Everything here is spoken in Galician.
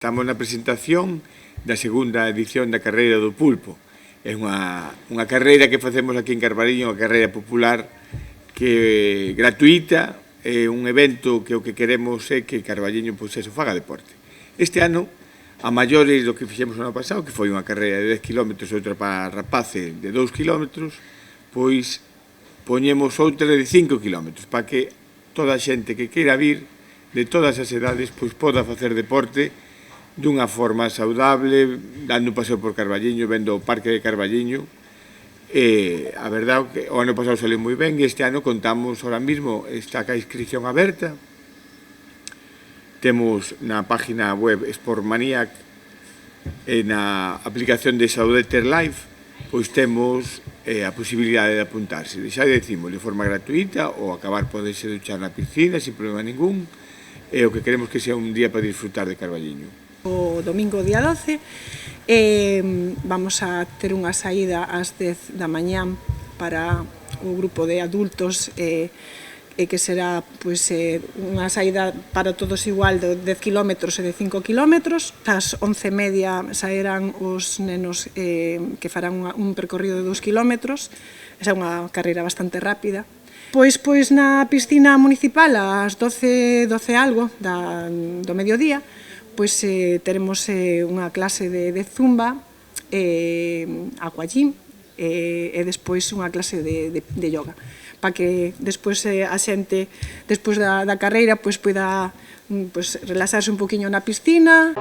Estamos na presentación da segunda edición da Carreira do Pulpo. É unha carreira que facemos aquí en Carballiño, unha carreira popular que é gratuita, é un evento que o que queremos é que Carballiño faga deporte. Este ano, a maiores do que fixemos o ano pasado, que foi unha carreira de 10 km e outra para rapaces de 2 km, pois poñemos outra de 5 km, para que toda a xente que queira vir, de todas as edades, pois poda facer deporte dunha forma saudable, dando un paseo por Carballiño, vendo o Parque de Carballiño. A verdade que o ano pasado saliu moi ben e este ano contamos, ahora mismo, está a inscripción aberta. Temos na página web Sportmaniac e na aplicación de Saudeter Life, pois temos a posibilidade de apuntarse. Xa decimos, de forma gratuita, ou acabar poderse duchar na piscina, sin problema ningún, e o que queremos que sea un día para disfrutar de Carballiño. O domingo día 12 vamos a ter unha saída ás 10 da mañán para o grupo de adultos e que será unha saída para todos igual de 10 km e de 5 km. Ás 11:30 saerán os nenos que farán un percorrido de 2 km. Esa é unha carreira bastante rápida. Pois na piscina municipal ás 12 algo do mediodía, pois teremos unha clase de zumba, aquagym e despois unha clase de yoga, para que despois a xente, despois da carreira, pois poida relaxarse un poquinho na piscina.